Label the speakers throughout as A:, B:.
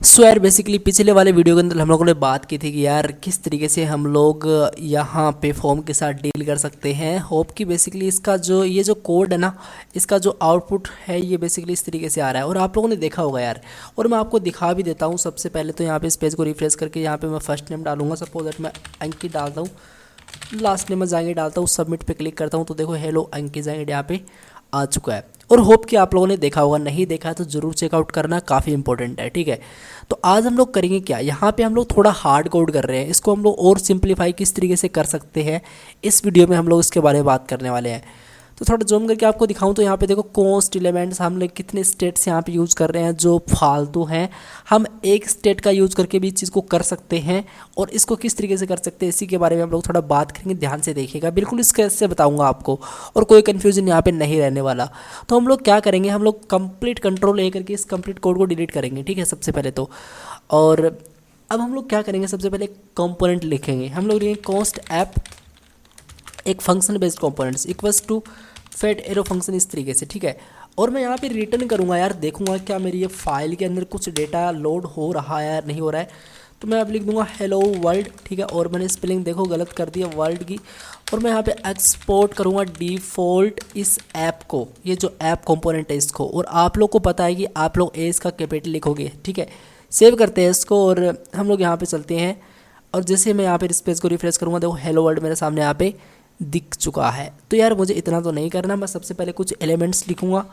A: सो यार बेसिकली पिछले वाले वीडियो के अंदर हम लोगों ने बात की थी कि यार किस तरीके से हम लोग यहाँ पे फॉर्म के साथ डील कर सकते हैं। होप कि बेसिकली इसका जो ये जो कोड है ना, इसका जो आउटपुट है ये बेसिकली इस तरीके से आ रहा है और आप लोगों ने देखा होगा यार। और मैं आपको दिखा भी देता हूँ। सबसे पहले तो यहाँ पे इस पेज को रिफ्रेश करके यहाँ पे मैं फर्स्ट नेम डालूंगा। सपोज दैट मैं अंकित डालता हूँ, लास्ट नेम में जाएंगे डालता हूँ, सबमिट पे क्लिक करता हूँ तो देखो हेलो अंकित जाएंगे यहाँ पे आ चुका है। और होप कि आप लोगों ने देखा होगा, नहीं देखा है तो ज़रूर चेकआउट करना, काफ़ी इंपॉर्टेंट है। ठीक है, तो आज हम लोग करेंगे क्या, यहाँ पे हम लोग थोड़ा हार्ड कोड कर रहे हैं, इसको हम लोग और सिंप्लीफाई किस तरीके से कर सकते हैं इस वीडियो में हम लोग इसके बारे में बात करने वाले हैं। तो थोड़ा जूम करके आपको दिखाऊं तो यहाँ पे देखो कॉस्ट एलिमेंट्स हम लोग कितने स्टेट्स यहाँ पे यूज़ कर रहे हैं जो फालतू हैं। हम एक स्टेट का यूज़ करके भी इस चीज़ को कर सकते हैं और इसको किस तरीके से कर सकते हैं इसी के बारे में हम लोग थोड़ा बात करेंगे। ध्यान से देखिएगा, बिल्कुल इसके से बताऊँगा आपको और कोई कन्फ्यूजन यहाँ पे नहीं रहने वाला। तो हम लोग क्या करेंगे, हम लोग कंप्लीट कंट्रोल ए करके इस कंप्लीट कोड को डिलीट करेंगे। ठीक है, सबसे पहले तो। और अब हम लोग क्या करेंगे, सबसे पहले कंपोनेंट लिखेंगे। हम लोग लिखेंगे कॉस्ट ऐप एक function based components equals to fat arrow function इस तरीके से। ठीक है, और मैं यहाँ पे रिटर्न करूँगा यार, देखूंगा क्या मेरी ये फाइल के अंदर कुछ डेटा लोड हो रहा है या नहीं हो रहा है। तो मैं अब लिख दूंगा हेलो वर्ल्ड। ठीक है, और मैंने स्पेलिंग देखो गलत कर दिया वर्ल्ड की। और मैं यहाँ पे एक्सपोर्ट करूँगा डिफ़ॉल्ट इस ऐप को, ये जो ऐप कंपोनेंट है इसको। और आप लोग को पता है कि आप लोग ए इसका कैपिटल लिखोगे। ठीक है, सेव करते हैं इसको और हम लोग यहाँ पे चलते हैं। और जैसे मैं यहाँ पे इस पेज को रिफ्रेश करूँगा देखो हेलो वर्ल्ड मेरे सामने यहाँ पे दिख चुका है। तो यार मुझे इतना तो नहीं करना, मैं सबसे पहले कुछ एलिमेंट्स लिखूँगा।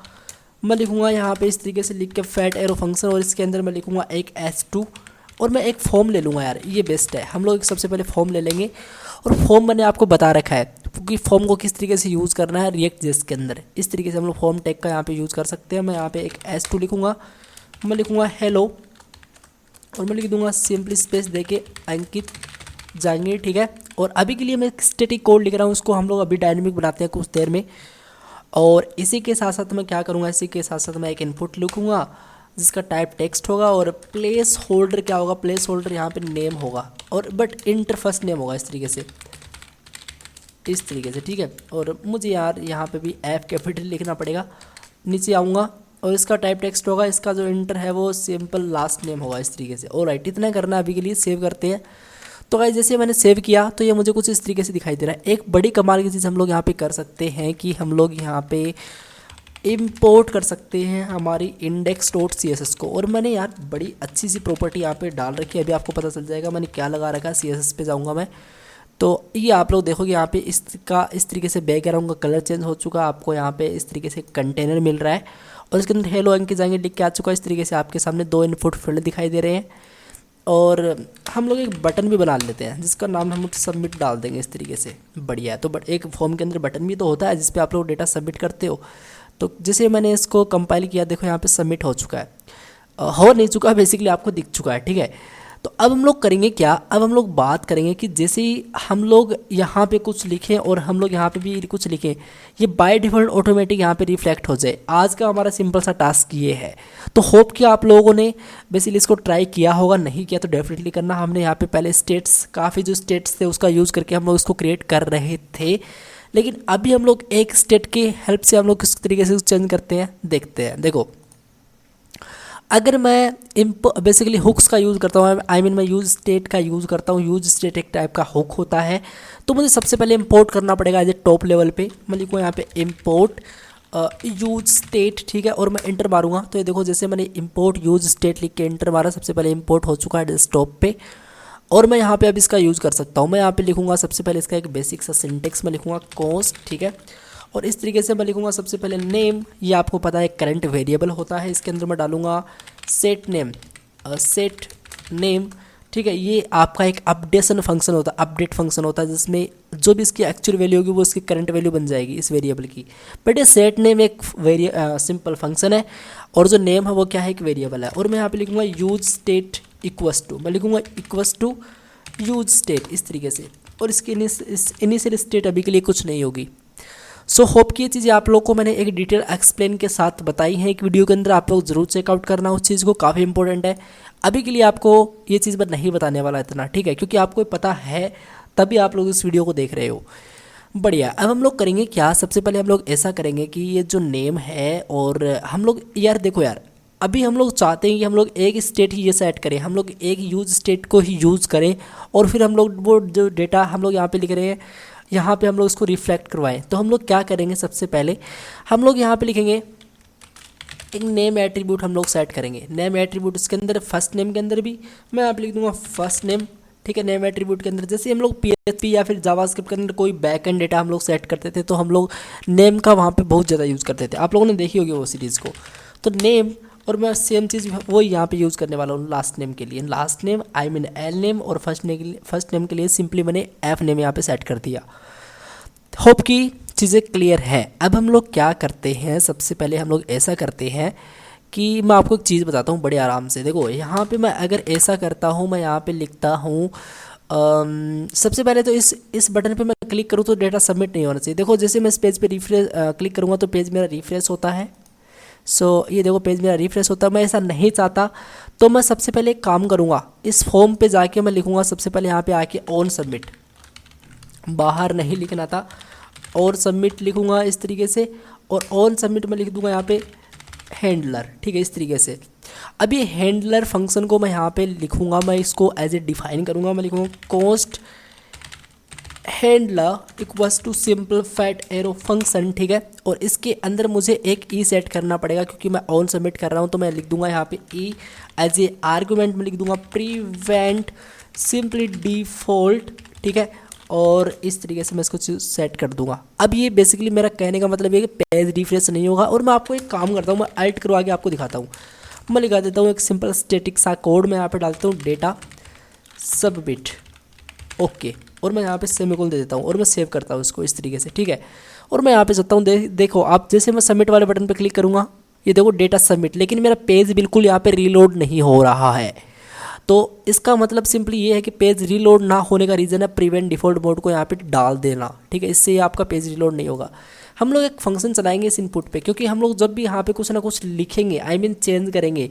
A: मैं लिखूँगा यहाँ पे इस तरीके से लिख के फैट एरो फंक्शन, और इसके अंदर मैं लिखूँगा एक S2 और मैं एक फॉर्म ले लूँगा। यार ये बेस्ट है, हम लोग सबसे पहले फॉर्म ले लेंगे। और फॉर्म मैंने आपको बता रखा है क्योंकि फॉर्म को किस तरीके से यूज़ करना है रिएक्ट जेस के अंदर। इस तरीके से हम लोग फॉर्म टैग का यहाँ पे यूज़ कर सकते हैं। मैं यहाँ पे एक S2 लिखूँगा, मैं लिखूँगा हेलो और मैं लिख दूँगा सिंपली स्पेस दे के अंकित जाएंगे। ठीक है, और अभी के लिए मैं स्टैटिक कोड लिख रहा हूँ, उसको हम लोग अभी डायनेमिक बनाते हैं कुछ देर में। और इसी के साथ साथ मैं क्या करूँगा, इसी के साथ साथ मैं एक इनपुट लिखूँगा जिसका टाइप टेक्स्ट होगा। और प्लेस होल्डर क्या होगा, प्लेस होल्डर यहाँ पे नेम होगा और बट इंटर फर्स्ट नेम होगा इस तरीके से, इस तरीके से। ठीक है, और मुझे यार यहाँ पे भी एफ कैपिटल लिखना पड़ेगा। नीचे आऊँगा और इसका टाइप टेक्स्ट होगा, इसका जो इंटर है वो सिंपल लास्ट नेम होगा इस तरीके से। ऑलराइट, इतना करना है अभी के लिए। सेव करते हैं। तो गाइस जैसे मैंने सेव किया तो ये मुझे कुछ इस तरीके से दिखाई दे रहा है। एक बड़ी कमाल की चीज़ हम लोग यहाँ पे कर सकते हैं कि हम लोग यहाँ पे इंपोर्ट कर सकते हैं हमारी index.css को। और मैंने यार बड़ी अच्छी सी प्रॉपर्टी यहाँ पे डाल रखी है, अभी आपको पता चल जाएगा मैंने क्या लगा रखा है। CSS पे जाऊँगा मैं, तो ये आप लोग देखोगे यहाँ पे इसका इस तरीके से बैकग्राउंड का कलर चेंज हो चुका है। आपको यहाँ पे इस तरीके से कंटेनर मिल रहा है और इसके अंदर हेलो अंकित जाएंगे लिख के आ चुका है। इस तरीके से आपके सामने दो इनपुट फील्ड दिखाई दे रहे हैं। और हम लोग एक बटन भी बना लेते हैं जिसका नाम हम लोग सबमिट डाल देंगे इस तरीके से। बढ़िया है, तो बट एक फॉर्म के अंदर बटन भी तो होता है जिस पे आप लोग डेटा सबमिट करते हो। तो जैसे मैंने इसको कंपाइल किया देखो यहाँ पे सबमिट हो चुका है, हो नहीं चुका बेसिकली आपको दिख चुका है। ठीक है, तो अब हम लोग करेंगे क्या, अब हम लोग बात करेंगे कि जैसे ही हम लोग यहाँ पे कुछ लिखें और हम लोग यहाँ पे भी कुछ लिखें, ये बाय डिफ़ॉल्ट ऑटोमेटिक यहाँ पे रिफ्लेक्ट हो जाए। आज का हमारा सिंपल सा टास्क ये है। तो होप कि आप लोगों ने बेसिकली इसको ट्राई किया होगा, नहीं किया तो डेफिनेटली करना। हमने यहाँ पे पहले स्टेट्स, काफ़ी जो स्टेट्स थे उसका यूज़ करके हम लोग इसको क्रिएट कर रहे थे, लेकिन अभी हम लोग एक स्टेट की हेल्प से हम लोग किस तरीके से चेंज करते हैं देखते हैं। देखो अगर मैं बेसिकली हुक्स का यूज़ करता हूँ, आई मीन मैं यूज स्टेट का यूज़ करता हूँ। यूज स्टेट एक टाइप का हुक होता है, तो मुझे सबसे पहले इंपोर्ट करना पड़ेगा एज ए टॉप लेवल पे। मैं लिखूँगा यहाँ पे इंपोर्ट यूज स्टेट। ठीक है, और मैं इंटर मारूंगा तो ये देखो जैसे मैंने इंपोर्ट यूज स्टेट लिख के इंटर मारा, सबसे पहले इंपोर्ट हो चुका है डेस्कटॉप पे। और मैं यहाँ पे अब इसका यूज़ कर सकता हूँ। मैं यहाँ पे लिखूँगा सबसे पहले इसका एक बेसिक सा सिंटेक्स में लिखूँगा कॉस्ट। ठीक है, और इस तरीके से मैं लिखूँगा सबसे पहले नेम, ये आपको पता है करंट वेरिएबल होता है। इसके अंदर मैं डालूँगा सेट नेम, सेट नेम। ठीक है, ये आपका एक अपडेशन फंक्शन होता है, अपडेट फंक्शन होता है जिसमें जो भी इसकी एक्चुअल वैल्यू होगी वो इसकी करंट वैल्यू बन जाएगी इस वेरिएबल की। बट ये सेट नेम एक सिंपल फंक्शन है और जो नेम है वो क्या है, एक वेरिएबल है। और मैं यहाँ पे लिखूँगा यूज स्टेट इक्वस टू, मैं लिखूँगा इक्वस टू यूज स्टेट इस तरीके से। और इसकी इनिशियल स्टेट अभी के लिए कुछ नहीं होगी। सो होप कि ये चीज़ें आप लोग को मैंने एक डिटेल एक्सप्लेन के साथ बताई हैं एक वीडियो के अंदर। आप लोग ज़रूर चेकआउट करना उस चीज़ को, काफ़ी इंपॉर्टेंट है। अभी के लिए आपको ये चीज़ मैं नहीं बताने वाला इतना, ठीक है, क्योंकि आपको पता है तभी आप लोग इस वीडियो को देख रहे हो। बढ़िया, अब हम लोग करेंगे क्या, सबसे पहले हम लोग ऐसा करेंगे कि ये जो नेम है और हम लोग यार देखो यार अभी हम लोग चाहते हैं कि हम लोग एक स्टेट ही ये सेट करें, हम लोग एक यूज स्टेट को ही यूज़ करें और फिर हम लोग वो जो डेटा हम लोग यहाँ पे लिख रहे हैं यहाँ पे हम लोग इसको रिफ्लेक्ट करवाएं। तो हम लोग क्या करेंगे, सबसे पहले हम लोग यहाँ पे लिखेंगे एक नेम एट्रीब्यूट हम लोग सेट करेंगे। नेम एट्रीब्यूट इसके अंदर फर्स्ट नेम के अंदर भी मैं यहाँ पे लिख दूंगा फर्स्ट नेम, ठीक है। नेम एट्रीब्यूट के अंदर जैसे हम लोग PHP या फिर जावास्क्रिप्ट के अंदर कोई बैक एंड डेटा हम लोग सेट करते थे तो हम लोग नेम का वहाँ पे बहुत ज़्यादा यूज़ करते थे, आप लोगों ने देखी होगी वो सीरीज़ को। तो नेम, और मैं सेम चीज़ वो यहाँ पे यूज़ करने वाला हूँ लास्ट नेम के लिए। Last name I mean L name, और फर्स्ट नेम के लिए सिंपली मैंने एफ नेम यहाँ पे सेट कर दिया। होप की चीज़ें क्लियर हैं। अब हम लोग क्या करते हैं, सबसे पहले हम लोग ऐसा करते हैं कि मैं आपको एक चीज़ बताता हूँ बड़े आराम से। देखो यहाँ पे मैं अगर ऐसा करता हूँ, मैं यहाँ पे लिखता हूँ सबसे पहले तो इस बटन पे मैं क्लिक करूँ तो डेटा सबमिट नहीं होना चाहिए। देखो जैसे मैं इस पेज पे रिफ्रेश क्लिक करूँगा तो पेज मेरा रिफ्रेश होता है। ये देखो पेज मेरा रिफ्रेश होता है। मैं ऐसा नहीं चाहता तो मैं सबसे पहले एक काम करूँगा, इस फॉर्म पे जाके मैं लिखूँगा सबसे पहले यहाँ पे आके ऑन सबमिट, बाहर नहीं लिखना था, और सबमिट लिखूँगा इस तरीके से, और ऑन सबमिट में लिख दूँगा यहाँ पे हैंडलर, ठीक है, इस तरीके से। अब ये हैंडलर फंक्शन को मैं यहाँ पे लिखूँगा, मैं इसको एज ए डिफाइन करूँगा। मैं लिखूँगा const handler equals to simple fat arrow function, ठीक है। और इसके अंदर मुझे एक ई सेट करना पड़ेगा क्योंकि मैं ऑन सबमिट कर रहा हूँ, तो मैं लिख दूँगा यहाँ पे ई एज ए आर्गूमेंट में लिख दूँगा प्रीवेंट सिंपली डिफ़ॉल्ट, ठीक है। और इस तरीके से मैं इसको सेट कर दूंगा। अब ये बेसिकली मेरा कहने का मतलब ये कि पेज रिफ्रेश नहीं होगा। और मैं आपको एक काम करता हूँ, मैं अल्ट करवा के आपको दिखाता हूँ। मैं लिखा देता हूँ एक सिंपल स्टैटिक सा कोड, मैं यहाँ पे डालता हूँ डेटा सबमिट, ओके, और मैं यहाँ पे सेमीकोलन दे देता हूँ और मैं सेव करता हूँ इसको इस तरीके से, ठीक है। और मैं यहाँ पे सकता हूँ देखो आप, जैसे मैं सबमिट वाले बटन पर क्लिक करूँगा, ये देखो डेटा सबमिट, लेकिन मेरा पेज बिल्कुल यहाँ पे रीलोड नहीं हो रहा है। तो इसका मतलब सिंपली ये है कि पेज रीलोड ना होने का रीज़न है प्रीवेंट डिफ़ॉल्ट मोड को यहाँ पे डाल देना, ठीक है। इससे आपका पेज रीलोड नहीं होगा। हम लोग एक फंक्शन चलाएंगे इस इनपुट पे, क्योंकि हम लोग जब भी यहाँ पे कुछ ना कुछ लिखेंगे, आई मीन चेंज करेंगे,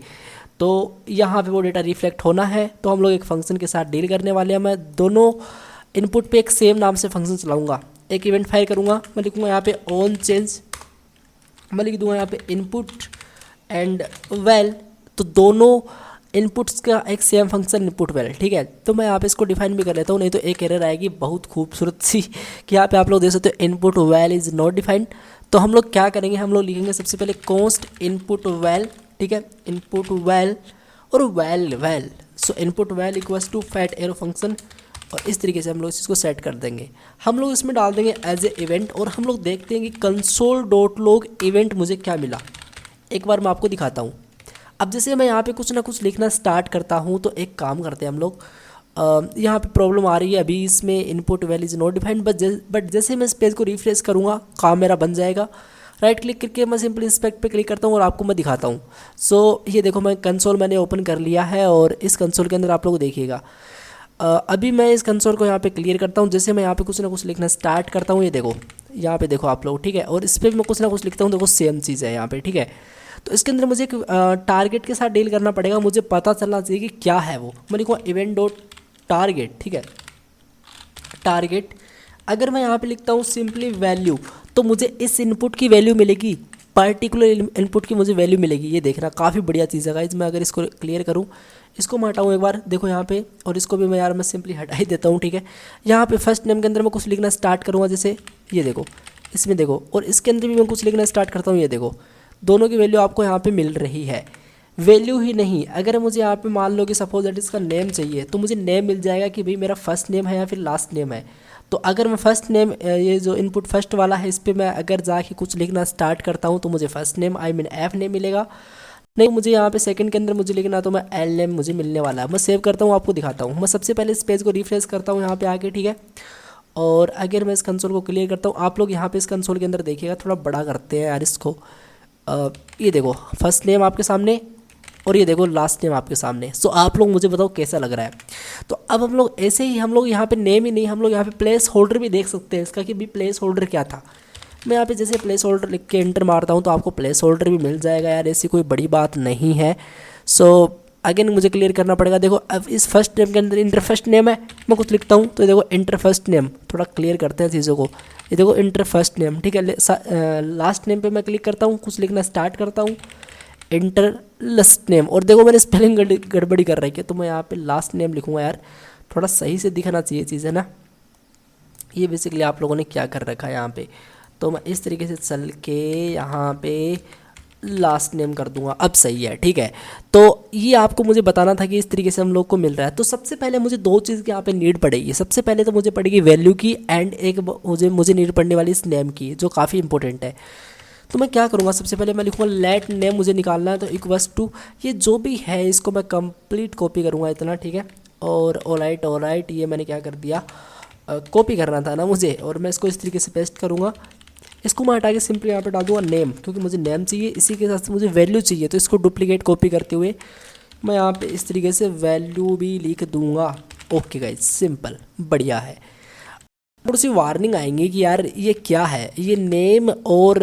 A: तो यहाँ पे वो डेटा रिफ्लेक्ट होना है। तो हम लोग एक फंक्शन के साथ डील करने वाले हैं। मैं दोनों इनपुट पे एक सेम नाम से फंक्शन चलाऊँगा, एक इवेंट फायर करूँगा। मैं लिखूँगा यहाँ पे ऑन चेंज, मैं लिख दूँगा यहाँ पे इनपुट एंड वेल, तो दोनों इनपुट्स का एक सेम फंक्शन इनपुट वेल, ठीक है। तो मैं यहाँ पे इसको डिफाइन भी कर लेता हूँ, नहीं तो एक एरर आएगी बहुत खूबसूरत सी कि यहाँ पे आप लोग देख सकते हो input well is not defined. तो हम लोग क्या करेंगे, हम लोग लिखेंगे सबसे पहले कॉन्स्ट इनपुट वेल, ठीक है, इनपुट वेल और val, so input val equals to fat arrow function, और इस तरीके से हम लोग इसको सेट कर देंगे। हम लोग इसमें डाल देंगे एज ए इवेंट, और हम लोग देखते हैं कि कंसोल डॉट लॉग इवेंट मुझे क्या मिला। एक बार मैं आपको दिखाता हूँ। अब जैसे मैं यहाँ पे कुछ ना कुछ लिखना स्टार्ट करता हूँ, तो एक काम करते हैं हम लोग, यहाँ पे प्रॉब्लम आ रही है अभी इसमें input well is not defined, but जैसे मैं इस पेज को रिफ्रेश करूँगा काम मेरा बन जाएगा। राइट क्लिक करके मैं सिंपल इंस्पेक्ट पे क्लिक करता हूँ और आपको मैं दिखाता हूँ। ये देखो मैं कंसोल मैंने ओपन कर लिया है, और इस कंसोल के अंदर आप लोग देखिएगा। अभी मैं इस कंसोल को यहाँ पे क्लियर करता हूँ। जैसे मैं यहाँ पे कुछ ना कुछ लिखना स्टार्ट करता हूँ, ये देखो यहाँ पे देखो आप लोग, ठीक है, और इस पर मैं कुछ ना कुछ लिखता हूँ, देखो सेम चीज़ है यहाँ पे, ठीक है। तो इसके अंदर मुझे एक टारगेट के साथ डील करना पड़ेगा, मुझे पता चलना चाहिए कि क्या है वो। मैं लिखूँगा इवेंट डॉट टारगेट, ठीक है, टारगेट। अगर मैं यहाँ पे लिखता हूँ सिंपली वैल्यू, तो मुझे इस इनपुट की वैल्यू मिलेगी, पर्टिकुलर इनपुट की मुझे वैल्यू मिलेगी। ये देखना काफ़ी बढ़िया चीज़ है गाइस। मैं अगर इसको क्लियर करूँ, इसको मैं हटाऊँ एक बार, देखो यहाँ पे, और इसको भी मैं सिंपली हटा ही देता हूँ, ठीक है। यहाँ पे फर्स्ट नेम के अंदर मैं कुछ लिखना स्टार्ट करूँगा, जैसे ये देखो, इसमें देखो, और इसके अंदर भी मैं कुछ लिखना स्टार्ट करता हूँ, ये देखो, दोनों की वैल्यू आपको यहाँ पे मिल रही है। वैल्यू ही नहीं, अगर मुझे यहाँ पे मान लो कि सपोज दैट इसका नेम चाहिए, तो मुझे नेम मिल जाएगा कि भाई मेरा फर्स्ट नेम है या फिर लास्ट नेम है। तो अगर मैं फर्स्ट नेम, ये जो इनपुट फर्स्ट वाला है, इस पर मैं अगर जाके कुछ लिखना स्टार्ट करता हूँ तो मुझे first name I mean F name मिलेगा। नहीं मुझे यहाँ पे सेकंड के अंदर मुझे लिखना, तो मैं एल नेम मुझे मिलने वाला है। मैं सेव करता हूँ, आपको दिखाता हूँ। मैं सबसे पहले इस पेज को रिफ्रेश करता हूँ यहाँ पे आके, ठीक है। और अगर मैं इस कंसोल को क्लियर करता हूँ, आप लोग यहाँ पे इस कंसोल के अंदर देखिएगा, थोड़ा बड़ा करते हैं यार इसको। ये देखो फर्स्ट नेम आपके सामने, और ये देखो लास्ट नेम आपके सामने। सो आप लोग मुझे बताओ कैसा लग रहा है। तो अब हम लोग ऐसे ही, हम लोग यहाँ पे नेम ही नहीं, हम लोग यहाँ पे प्लेस होल्डर भी देख सकते हैं इसका कि भी प्लेस होल्डर क्या था। मैं यहाँ पे जैसे प्लेस होल्डर लिख के एंटर मारता हूँ तो आपको प्लेस होल्डर भी मिल जाएगा यार, ऐसी कोई बड़ी बात नहीं है। अगेन मुझे क्लियर करना पड़ेगा। देखो अब इस फर्स्ट नेम के अंदर इंटर फर्स्ट नेम है, मैं कुछ लिखता हूँ तो देखो इंटर फर्स्ट नेम, थोड़ा क्लियर करते हैं चीज़ों को। ये देखो इंटर फर्स्ट नेम, ठीक है। लास्ट नेम पे मैं क्लिक करता हूँ, कुछ लिखना स्टार्ट करता हूँ, इंटर लास्ट नेम। और देखो मैंने स्पेलिंग गड़बड़ी कर रखी है, तो मैं यहाँ पे लास्ट नेम लिखूँगा यार, थोड़ा सही से दिखना चाहिए चीज़ है ना। ये बेसिकली आप लोगों ने क्या कर रखा है यहाँ पे, तो मैं इस तरीके से चल के यहाँ पे लास्ट नेम कर दूंगा, अब सही है ठीक है। तो ये आपको मुझे बताना था कि इस तरीके से हम लोग को मिल रहा है। तो सबसे पहले मुझे दो चीज़ की यहाँ पे नीड पड़ेगी। सबसे पहले तो मुझे पड़ेगी वैल्यू की, एंड एक मुझे नीड पड़ने वाली इस नेम की, जो काफ़ी इंपॉर्टेंट है। तो मैं क्या करूँगा, सबसे पहले मैं लिखूँगा लेट नेम मुझे निकालना है, तो इक्वल्स टू ये जो भी है इसको मैं कंप्लीट कॉपी करूँगा इतना, ठीक है। और ऑलराइट ये मैंने क्या कर दिया, कॉपी करना था ना मुझे, और मैं इसको इस तरीके से पेस्ट करूँगा। इसको मैं हटा के सिंपली यहाँ पे डाल दूँगा नेम, क्योंकि मुझे नेम चाहिए, इसी के साथ मुझे वैल्यू चाहिए। तो इसको डुप्लीकेट कॉपी करते हुए मैं यहाँ पे इस तरीके से वैल्यू भी लिख दूँगा। ओके गाइज, सिंपल, बढ़िया है। थोड़ी सी वार्निंग आएंगी कि यार ये क्या है, ये नेम और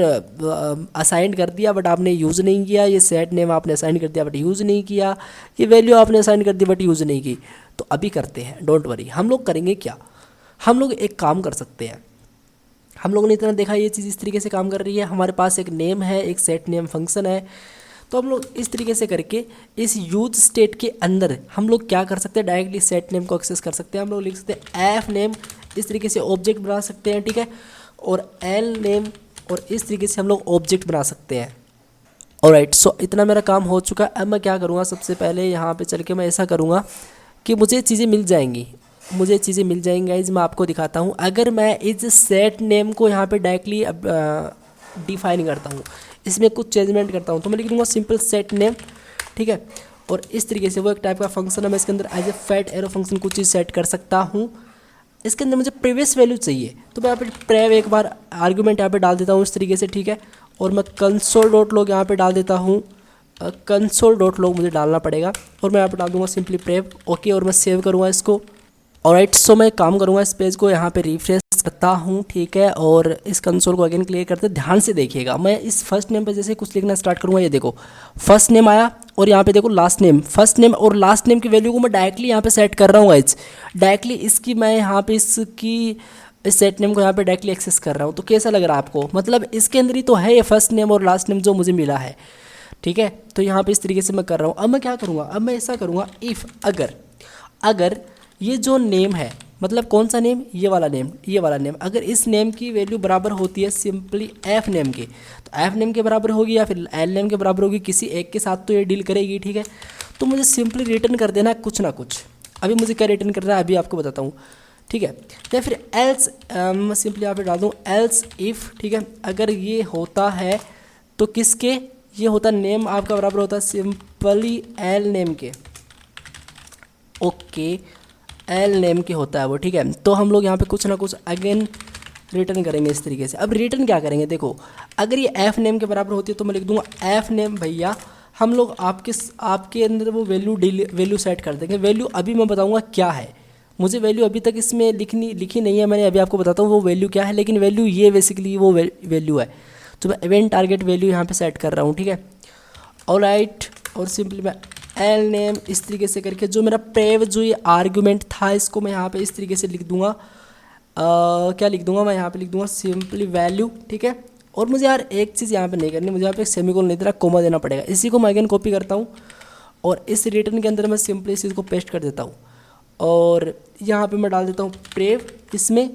A: असाइन कर दिया बट आपने यूज़ नहीं किया, ये सेट नेम आपने असाइन कर दिया बट यूज़ नहीं किया, ये वैल्यू आपने असाइन कर दी बट यूज़ नहीं की। तो अभी करते हैं, डोंट वरी। हम लोग करेंगे क्या, हम लोग एक काम कर सकते हैं। हम लोगों ने इतना देखा ये चीज़ इस तरीके से काम कर रही है, हमारे पास एक नेम है, एक सेट नेम फंक्शन है। तो हम लोग इस तरीके से करके इस यूज स्टेट के अंदर हम लोग क्या कर सकते हैं, डायरेक्टली सेट नेम को एक्सेस कर सकते हैं। हम लोग लिख सकते हैं एफ नेम, इस तरीके से ऑब्जेक्ट बना सकते हैं, ठीक है। और एल नेम, और इस तरीके से हम लोग ऑब्जेक्ट बना सकते हैं। ऑलराइट, सो इतना मेरा काम हो चुका। अब मैं क्या करूँगा, सबसे पहले यहाँ पे चल के मैं ऐसा करूँगा कि मुझे चीज़ें मिल जाएंगी, मुझे चीज़ें मिल जाएंगी गाइज। मैं आपको दिखाता हूँ। अगर मैं इस सेट नेम को यहाँ पे डायरेक्टली डिफाइन करता हूँ, इसमें कुछ चेंजमेंट करता हूँ, तो मैं लिख दूँगा सिंपल सेट नेम, ठीक है। और इस तरीके से वो एक टाइप का फंक्शन है, मैं इसके अंदर as a fat arrow function कुछ चीज़ सेट कर सकता हूँ। इसके अंदर मुझे प्रीवियस वैल्यू चाहिए, तो मैं यहाँ पे प्रेव एक बार आर्गूमेंट यहाँ पे डाल देता हूँ इस तरीके से, ठीक है। और मैं कंसोल डॉट लॉग यहाँ पे डाल देता हूँ, कंसोल डॉट लॉग मुझे डालना पड़ेगा, और मैं यहाँ पे डाल दूँगा सिंपली प्रेव। ओके, और मैं सेव करूँगा इसको। ऑलराइट, सो मैं काम करूँगा, इस पेज को यहाँ पे रिफ्रेश करता हूँ, ठीक है। और इस कंसोल को अगेन क्लियर करते, ध्यान से देखिएगा। मैं इस फर्स्ट नेम पे जैसे कुछ लिखना स्टार्ट करूँगा, ये देखो फर्स्ट नेम आया, और यहाँ पे देखो लास्ट नेम। फर्स्ट नेम और लास्ट नेम की वैल्यू को मैं डायरेक्टली यहाँ पे सेट कर रहा हूँ गाइस, डायरेक्टली इसकी मैं यहाँ पे इस सेट नेम को यहाँ पे डायरेक्टली एक्सेस कर रहा हूँ। तो कैसा लग रहा है आपको, मतलब इसके अंदर ही तो है ये फर्स्ट नेम और लास्ट नेम जो मुझे मिला है, ठीक है। तो यहाँ पे इस तरीके से मैं कर रहा हूँ। अब मैं क्या करूँगा, अब मैं ऐसा करूँगा, इफ़ अगर ये जो नेम है, मतलब कौन सा नेम, ये वाला नेम, अगर इस नेम की वैल्यू बराबर होती है सिंपली एफ नेम के, तो एफ नेम के बराबर होगी या फिर एल नेम के बराबर होगी, किसी एक के साथ तो ये डील करेगी, ठीक है। तो मुझे सिंपली रिटर्न कर देना है कुछ ना कुछ। अभी मुझे क्या रिटर्न करना है अभी आपको बताता हूँ, ठीक है। या फिर एल्स, मैं सिंपली यहाँ पे डाल दूँ एल्स इफ़, ठीक है। अगर ये होता है तो किसके, ये होता नेम आपका बराबर होता है सिंपली एल नेम के। ओके, एल नेम के होता है वो, ठीक है। तो हम लोग यहाँ पे कुछ ना कुछ अगेन रिटर्न करेंगे इस तरीके से। अब रिटर्न क्या करेंगे, देखो अगर ये एफ नेम के बराबर होती है तो मैं लिख दूंगा एफ नेम भैया, हम लोग आपके अंदर वो वैल्यू सेट कर देंगे। वैल्यू अभी मैं बताऊंगा क्या है, मुझे वैल्यू अभी तक इसमें लिखी नहीं है मैंने, अभी आपको बताता हूँ वो वैल्यू क्या है। लेकिन वैल्यू ये बेसिकली वो वैल्यू है, तो मैं इवेंट टारगेट वैल्यू यहाँ पे सेट कर रहा हूँ, ठीक है। ऑलराइट, और सिंपली मैं एल नेम इस तरीके से करके जो मेरा प्रेव जो ये आर्गुमेंट था, इसको मैं यहाँ पे इस तरीके से लिख दूंगा। क्या लिख दूंगा, मैं यहाँ पे लिख दूंगा सिंपली वैल्यू, ठीक है। और मुझे यार एक चीज़ यहाँ पे नहीं करनी, मुझे यहाँ पे सेमीकोलन नहीं देना, कोमा देना पड़ेगा। इसी को मैं अगेन कॉपी करता हूँ और इस रिटर्न के अंदर मैं सिंपली इस चीज़ को पेस्ट कर देता हूँ, और यहाँ पे मैं डाल देता हूँ प्रेव इसमें,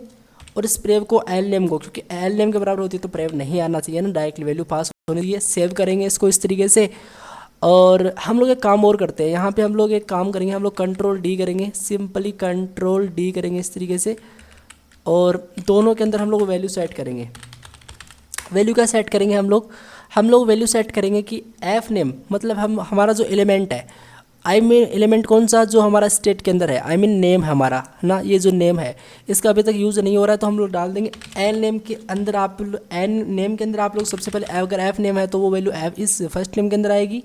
A: और इस प्रेव को एल नेम को, क्योंकि एल नेम के बराबर होती है तो प्रेव नहीं आना चाहिए ना, डायरेक्टली वैल्यू पास होने चाहिए। सेव करेंगे इसको इस तरीके से। और हम लोग एक काम और करते हैं, यहाँ पे हम लोग एक काम करेंगे, हम लोग कंट्रोल डी करेंगे, सिंपली कंट्रोल डी करेंगे इस तरीके से, और दोनों के अंदर हम लोग वैल्यू सेट करेंगे। वैल्यू क्या सेट करेंगे हम लोग वैल्यू सेट करेंगे कि एफ नेम, मतलब हमारा जो एलिमेंट है, आई मीन एलिमेंट कौन सा जो हमारा स्टेट के अंदर है, आई मीन नेम हमारा ना, ये जो नेम है इसका अभी तक यूज़ नहीं हो रहा है, तो हम लोग डाल देंगे एल नेम के अंदर। एन नेम के अंदर आप लोग सबसे पहले अगर एफ नेम है तो वो वैल्यू एफ इस फर्स्ट नेम के अंदर आएगी,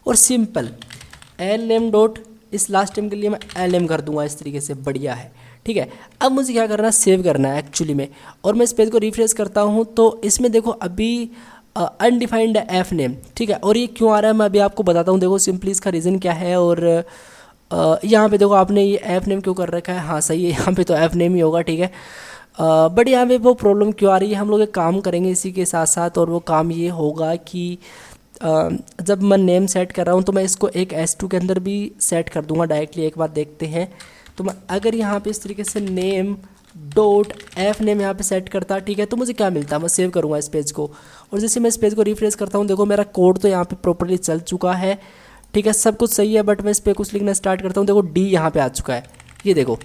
A: और सिंपल एल नेम डॉट इस लास्ट नेम के लिए मैं एल नेम कर दूंगा इस तरीके से। बढ़िया है, ठीक है। अब मुझे क्या करना है, सेव करना है एक्चुअली में, और मैं इस पेज को रिफ्रेश करता हूँ तो इसमें देखो अभी अनडिफाइंड एफ नेम, ठीक है। और ये क्यों आ रहा है मैं अभी आपको बताता हूँ, देखो सिंपली इसका रीज़न क्या है। और यहाँ पे देखो आपने ये एफ नेम क्यों कर रखा है, हाँ सही है, यहाँ पे तो एफ नेम ही होगा, ठीक है। बट यहाँ पे वो प्रॉब्लम क्यों आ रही है, हम लोग एक काम करेंगे इसी के साथ साथ, और वो काम ये होगा कि जब मैं नेम सेट कर रहा हूँ तो मैं इसको एक S2 के अंदर भी सेट कर दूंगा डायरेक्टली। एक बार देखते हैं, तो मैं अगर यहाँ पे इस तरीके से नेम डॉट एफ नेम यहाँ पे सेट करता, ठीक है, तो मुझे क्या मिलता है, मैं सेव करूँगा इस पेज को। और जैसे मैं इस पेज को रिफ्रेश करता हूँ, देखो मेरा कोड तो यहाँ पे प्रॉपर्ली चल चुका है, ठीक है, सब कुछ सही है। बट मैं इस पर कुछ लिखना स्टार्ट करता हूँ, देखो डी यहाँ पे आ चुका है। ये देखो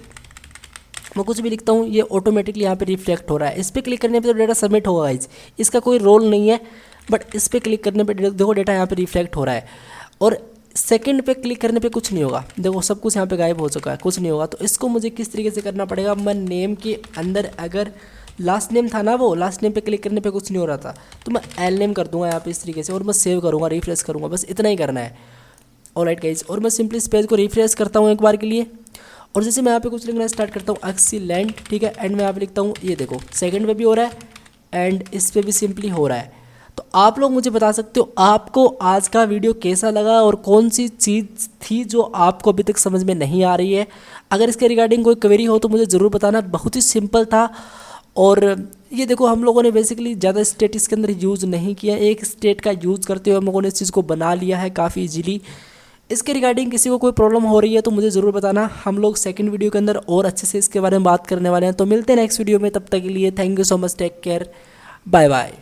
A: मैं कुछ भी लिखता हूँ ये ऑटोमेटिकली यहाँ पे रिफ्लेक्ट हो रहा है। इस पर क्लिक करने पे तो डेटा सबमिट होगा गाइज, इसका कोई रोल नहीं है। बट इस पर क्लिक करने पे देखो डेटा यहाँ पे रिफ्लेक्ट हो रहा है। और सेकंड पे क्लिक करने पे कुछ नहीं होगा, देखो सब कुछ यहाँ पे गायब हो चुका है, कुछ नहीं होगा। तो इसको मुझे किस तरीके से करना पड़ेगा, मैं नेम के अंदर अगर लास्ट नेम था ना, वो लास्ट नेम पे क्लिक करने पे कुछ नहीं हो रहा था, तो मैं एल नेम कर दूंगा यहाँ पे इस तरीके से, और मैं सेव करूँगा, रिफ्रेश करूँगा, बस इतना ही करना है। ऑलराइट गाइज, और मैं सिंपली इस पेज को रिफ्रेश करता हूँ एक बार के लिए। और जैसे मैं यहाँ पे कुछ लिखना स्टार्ट करता हूँ एक्सीलेंट, ठीक है, एंड मैं यहाँ पे लिखता हूँ, ये देखो सेकंड पे भी हो रहा है एंड इस पे भी सिंपली हो रहा है। तो आप लोग मुझे बता सकते हो आपको आज का वीडियो कैसा लगा और कौन सी चीज़ थी जो आपको अभी तक समझ में नहीं आ रही है। अगर इसके रिगार्डिंग कोई क्वेरी हो तो मुझे ज़रूर बताना। बहुत ही सिंपल था। और ये देखो हम लोगों ने बेसिकली ज़्यादा स्टेट इसके अंदर यूज़ नहीं किया, एक स्टेट का यूज़ करते हुए हम लोगों ने इस चीज़ को बना लिया है काफ़ी इजीली। इसके रिगार्डिंग किसी को कोई प्रॉब्लम हो रही है तो मुझे ज़रूर बताना। हम लोग सेकंड वीडियो के अंदर और अच्छे से इसके बारे में बात करने वाले हैं। तो मिलते हैं नेक्स्ट वीडियो में, तब तक के लिए thank you so much, take care, bye bye.